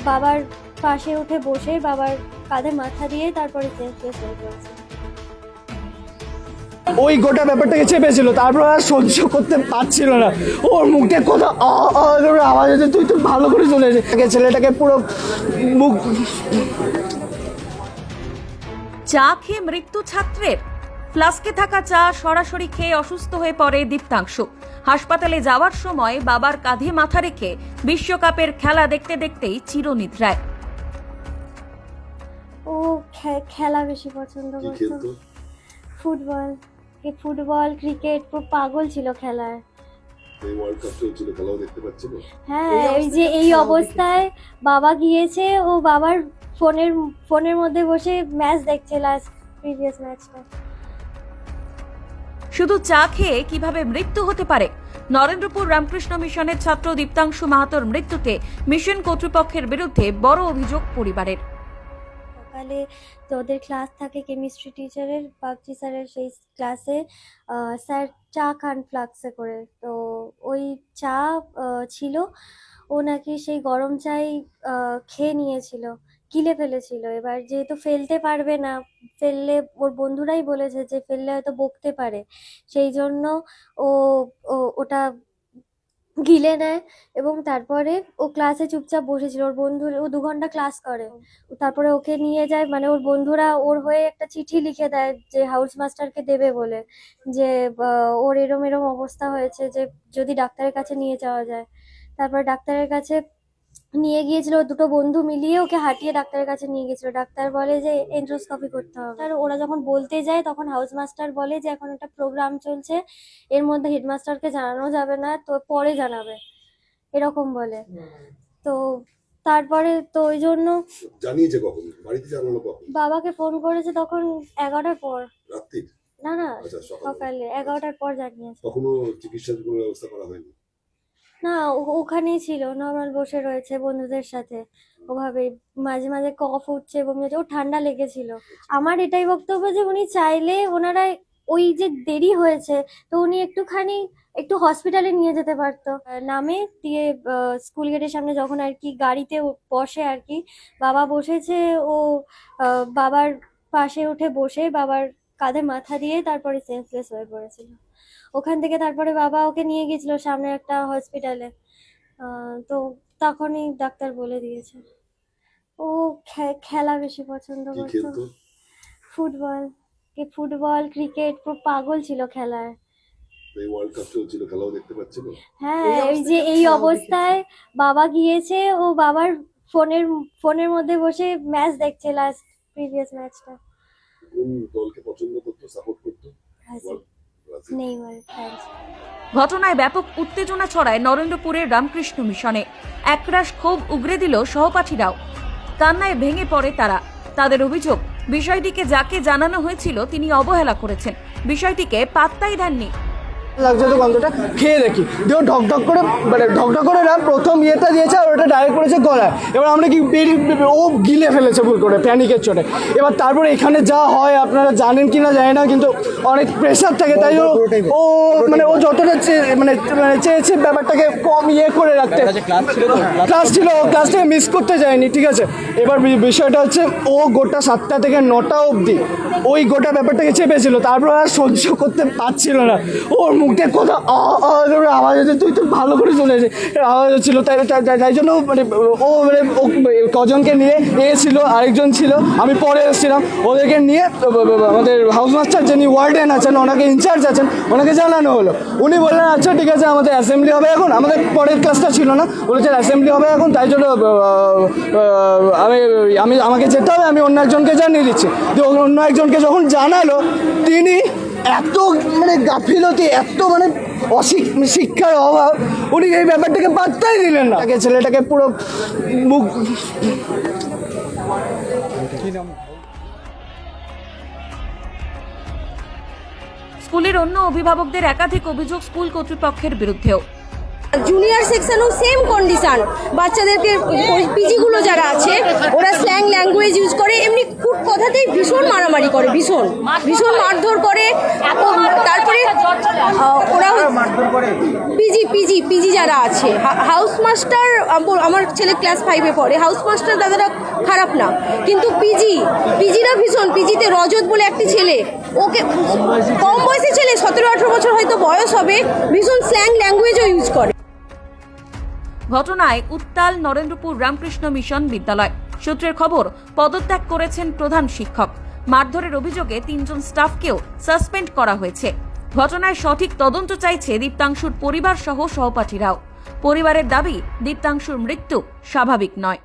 বাবার পাশে উঠে বসে বাবার কাঁধে মাথা দিয়ে তারপরে সেন্সলেস হয়ে পড়েছে। ওই গোটা ব্যাপারটাকে চেপেছিল, তারপর আর সহ্য করতে পারছিল না। ওর মুখে কথা আওয়াজ হচ্ছে, তুই তো ভালো করে চলে এসে ছেলেটাকে পুরো মুখ। চা খেয়ে মৃত্যু ছাত্রের। ফ্লাস্কে থাকা চা সরাসরি খেয়ে অসুস্থ হয়ে পড়ে দীপ্তাংশু। হাসপাতালে যাওয়ার সময় বাবার কাঁধে মাথা রেখে বিশ্বকাপের খেলা দেখতে দেখতেই চিরনিদ্রায়। ও খেলা বেশি পছন্দ করতো, ফুটবল ক্রিকেট, পুরো পাগল ছিল খেলার। এই ওয়ার্ল্ড কাপ চলছিল, খেলাও দেখতে পাচ্ছিল। হ্যাঁ, এই যে এই অবস্থায় বাবা গিয়েছে, ও বাবার ফোনের মধ্যে বসে ম্যাচ দেখছে, লাস্ট প্রিভিয়াস ম্যাচটা। শুধু চা খেয়ে কিভাবে মৃত্যু হতে পারে? নরেন্দ্রপুর রামকৃষ্ণ মিশনের ছাত্র দীপ্তাংশু মাহাতোর মৃত্যুতে মিশন কর্তৃপক্ষের বিরুদ্ধে বড় অভিযোগ পরিবারের। সকালে তো ওদের ক্লাস থাকে কেমিস্ট্রি টিচারের, বাগচি স্যারের, সেই ক্লাসে স্যার চা খান ফ্লাক্সে করে, তো ওই চা ছিল, ও নাকি সেই গরম চাই খেয়ে নিয়েছিল, গিলে ফেলেছিল। এবার যেহেতু ফেলতে পারবে না, ফেললে ওর বন্ধুরাই বলেছে যে ফেললে হয়তো বকতে পারে, সেই জন্য ও ওটা গিলে নেয় এবং তারপরে ও ক্লাসে চুপচাপ বসেছিল। ওর বন্ধুর, ও 2 ঘন্টা ক্লাস করে, তারপরে ওকে নিয়ে যায়, মানে ওর বন্ধুরা ওর হয়ে একটা চিঠি লিখে দেয় যে হাউস মাস্টারকে দেবে বলে, যে ওর এরম এরম অবস্থা হয়েছে, যে যদি ডাক্তারের কাছে নিয়ে যাওয়া যায়। তারপর ডাক্তারের কাছে নিয়ে গিয়েছিল, 2টো বন্ধু মিলিয়ে ওকে হাঁটিয়ে ডাক্তারের কাছে নিয়ে গেছিল। ডাক্তার বলে যে এন্ড্রোস্কপি করতে হবে। আর ওরা যখন বলতে যায় তখন হাউস মাস্টার বলে যে এখন একটা প্রোগ্রাম চলছে, এর মধ্যে হেডমাস্টারকে জানানো যাবে না, তো পরে জানাবে, এরকম বলে। তো তারপরে তো ওই জন্য জানিয়েছে কখন, বাড়িতে জানালো কখন? বাবাকে ফোন করেছে তখন 11টার পর। রাত্রির? না না, আচ্ছা, সকালে 11টার পর জানিয়েছে। কখনো চিকিৎসার কোনো ব্যবস্থা করা হয়নি? না, ওখানেই ছিল, নর্মাল বসে রয়েছে বন্ধুদের সাথে, ওভাবে মাঝে মাঝে কফ উঠছে, বমি হচ্ছে, ও ঠান্ডা লেগেছিল। আমার এটাই বক্তব্য যে উনি চাইলে, ওনারা ওই যে দেরি হয়েছে, তো উনি একটু হসপিটালে নিয়ে যেতে পারতো। নামে দিয়ে স্কুল গেটের সামনে যখন আর কি গাড়িতে বসে আর কি, বাবা বসেছে, ও বাবার পাশে উঠে বসে বাবার কাঁধে মাথা দিয়ে তারপরে সেন্সলেস হয়ে পড়েছিল। ওখান থেকে তারপরে বাবা ওকে নিয়ে গেছিল সামনে একটা হসপিটালে, তো তখনই ডাক্তার বলে দিয়েছে। ও খেলা বেশি পছন্দ কি করতো, খেলতো? ফুটবল ক্রিকেট, পুরো পাগল ছিল খেলার। এই ওয়ার্ল্ড কাপ চলছিল, খেলাও দেখতে পাচ্ছিল। হ্যাঁ, এই যে এই অবস্থায় বাবা গিয়েছে, ও বাবার ফোনের মধ্যে বসে ম্যাচ দেখছে, লাস্ট প্রিভিয়াস ম্যাচটা। কোন দলকে পছন্দ করতো, সাপোর্ট করতো? Brazil, Neymar fans. ঘটনায় ব্যাপক উত্তেজনা ছড়ায় নরেন্দ্রপুরের রামকৃষ্ণ মিশনে। একরাশ ক্ষোভ উগরে দিল সহপাঠীরাও। কান্নায় ভেঙে পড়ে তারা। তাদের অভিযোগ, বিষয়টিকে যাকে জানানো হয়েছিল তিনি অবহেলা করেছেন, বিষয়টিকে পাত্তাই দেননি। লাগছে তো গন্ধটা, খেয়ে দেখি, দিয়ে ঢকঢক করে, মানে ঢকঢক করে না, প্রথম ইয়েটা দিয়েছে আর ওটা ডাইরেক্ট করেছে গলায়। এবার আমরা কি ও গিলে ফেলেছে ভুল করে প্যানিকের চোটে। এবার তারপরে এখানে যা হয় আপনারা জানেন কি না জানি না, কিন্তু অনেক প্রেশার থাকে, তাই জন্য ও যতটা চেয়েছে ব্যাপারটাকে কম করে রাখতে। ক্লাস ছিল, ক্লাস থেকে মিস করতে যায়নি, ঠিক আছে। এবার বিষয়টা হচ্ছে, ও গোটা 7টা থেকে 9টা অবধি ওই গোটা ব্যাপারটাকে চেপেছিল, তারপর আর সহ্য করতে পারছিল না। ওর মুখে কথা আওয়াজ হচ্ছে, তুই তো ভালো করে চলে এসে আওয়াজ হচ্ছিল, তাই জন্য ও কজনকে নিয়ে ছিল, আরেকজন ছিল, আমি পরে এসেছিলাম, ওদেরকে নিয়ে আমাদের হাউস মাস্টার যিনি ওয়ার্ডেন আছেন, ওনাকে ইনচার্জ আছেন, ওনাকে জানানো হলো। উনি বললেন আচ্ছা ঠিক আছে, আমাদের অ্যাসেম্বলি হবে এখন, আমাদের পরের ক্লাসটা ছিল না, বলেছেন অ্যাসেম্বলি হবে এখন, তাই জন্য আমাকে যেতে হবে, আমি অন্য একজনকে জানিয়ে দিচ্ছি। অন্য একজনকে যখন জানালো, তিনি এত গাফিলতি, এত শিক্ষার অভাব, উনি এই ব্যাপারটাকে পাত্তাই দিলেন না। ছেলেটাকে পুরো মুখ। স্কুলের অন্য অভিভাবকদের একাধিক অভিযোগ স্কুল কর্তৃপক্ষের বিরুদ্ধেও। জুনিয়র সেকশনেও সেম কন্ডিশন, বাচ্চাদেরকে পিজিগুলো যারা আছে ওরা স্ল্যাং ল্যাঙ্গুয়েজ ইউজ করে, এমনি কুট কথাতেই ভীষণ মারামারি করে, ভীষণ ভীষণ মারধর করে। তারপরে ওরা পিজি যারা আছে, হাউস মাস্টার, আমার ছেলে ক্লাস 5-এ পড়ে, হাউস মাস্টার দাদারা খারাপ না, কিন্তু পিজিরা ভীষণ, পিজিতে রজত বলে একটি ছেলে, ওকে কম বয়সী ছেলে 17-18 বছর হয়তো বয়স হবে, ভীষণ স্ল্যাং ল্যাঙ্গুয়েজও ইউজ করে। ঘটনায় উত্তাল নরেন্দ্রপুর রামকৃষ্ণ মিশন বিদ্যালয়। সূত্রের খবর, পদত্যাগ করেছেন প্রধান শিক্ষক। মারধরের অভিযোগে 3 জন স্টাফকেও সাসপেন্ড করা হয়েছে। ঘটনায় সঠিক তদন্ত চাইছে দীপ্তাংশুর পরিবার সহ সহপাঠীরাও। পরিবারের দাবি, দীপ্তাংশুর মৃত্যু স্বাভাবিক নয়।